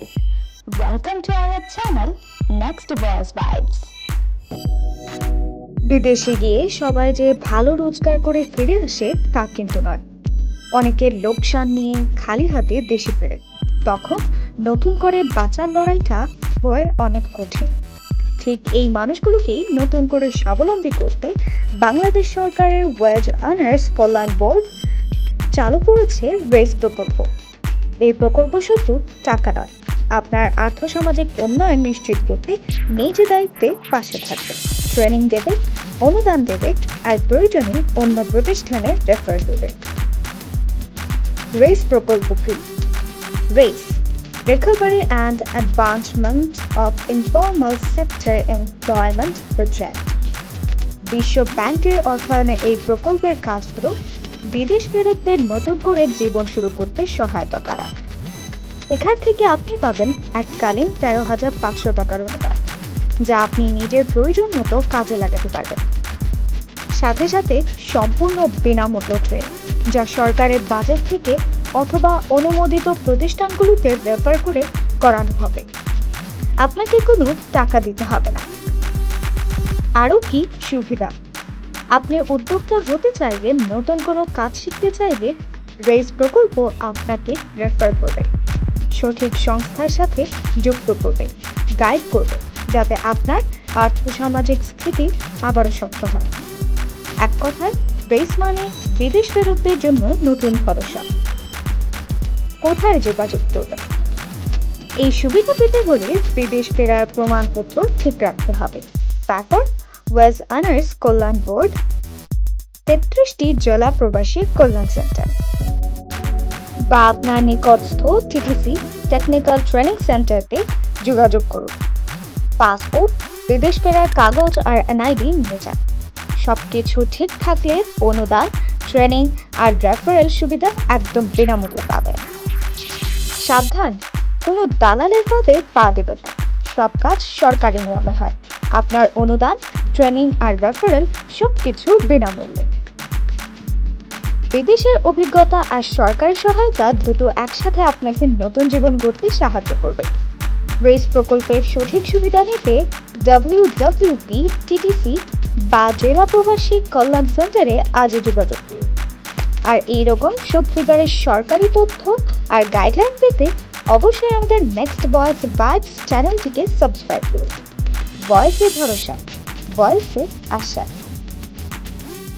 guys, welcome to our channel Next Boss Vibes. বিদেশে গিয়ে সবাই যে ভালো রোজগার করে ফিরে আসে তা কিন্তু নয়। অনেকের লোকসান নিয়ে খালি হাতে দেশে ফেরে, তখন নতুন করে বাঁচার লড়াইটা হয় অনেক কঠিন। ঠিক এই মানুষগুলোকেই নতুন করে স্বাবলম্বী করতে বাংলাদেশ সরকারের ওয়েজ আর্নার্স কল্যাণ বোর্ড চালু করেছে রেস প্রকল্প। এই প্রকল্প শুধু টাকা নয়, আপনার আর্থসামাজিক উন্নয়ন নিশ্চিত করতে নিজ দায়িত্বে পাশে থাকবে, ট্রেনিং দেবে, অনুদান দেবে, আর প্রয়োজনে অন্য প্রতিষ্ঠানে রেফার দেবে। রেস প্রকল্প কি? Race Recovery and Advancement of Informal Sector Employment Project। বিশ্ব ব্যাংকের অর্থায়নে এই প্রকল্পের কাজ হল বিদেশ ফেরতদের নতুন করে জীবন শুরু করতে সহায়তা করা। এখান থেকে আপনি পাবেন এককালীন 13,500 টাকার অনুদান, যা আপনি নিজের প্রয়োজন মতো কাজে লাগাতে পারবেন। সাথে সাথে সম্পূর্ণ বিনামূল্য ট্রেনিং, যা সরকারের বাজেট থেকে অথবা অনুমোদিত প্রতিষ্ঠানগুলোতে রেফার করে করানো হবে। আপনাকে কোনো টাকা দিতে হবে না। আরও কি সুবিধা? আপনি উদ্যোক্তা হতে চাইলে, নতুন কোনো কাজ শিখতে চাইলে রেস প্রকল্প আপনাকে রেফার করবে, সঠিক সংস্থার সাথে যুক্ত করবে, গাইড করবে, যাতে আপনার আর্থসামাজিক স্থিতি আবারও শক্ত হয়। এক কথায় রেস মানে বিদেশ ফেরতদের জন্য নতুন ভরসা। কোথায় যোগাযোগ করবেন? এই সুবিধা পেতে হলে বিদেশ ফেরার প্রমাণপত্র ঠিক রাখতে হবে। তারপর ওয়েজ আর্নার্স কল্যাণ বোর্ড 33টি জেলা প্রবাসী কল্যাণ সেন্টার বা আপনার নিকটস্থ টিটিসি টেকনিক্যাল ট্রেনিং সেন্টারতে যোগাযোগ করুন। পাসপোর্ট, বিদেশ ফেরার কাগজ আর এনআইডি নিয়ে যান। সবকিছু ঠিক থাকলে অনুদান, ট্রেনিং আর রেফারেল সুবিধা একদম বিনামূল্যে পাবেন। সাবধান, কোনো দালালের পদে পা দেবেন না। সব কাজ সরকারি নিয়মে হয়। আপনার অনুদান, ট্রেনিং আর রেফারেল সবকিছু বিনামূল্যে। বিদেশের অভিজ্ঞতা আর সরকারি সহায়তা দুটো একসাথে আপনাকে নতুন জীবন গড়তে সাহায্য করবে। রেস প্রকল্পের সঠিক সুবিধা নিতে www.ttc বা জেলা প্রবাসী কল্যাণ সেন্টারে আজই যোগাযোগ করুন। আর এইরকম সত্যিকারের সরকারি তথ্য আর গাইডলাইন পেতে অবশ্যই আমাদের নেক্সট বয়েস ভাইবস চ্যানেলটিকে সাবস্ক্রাইব করুন। ভয়েসে ভরসা, ভয়েসে আশা।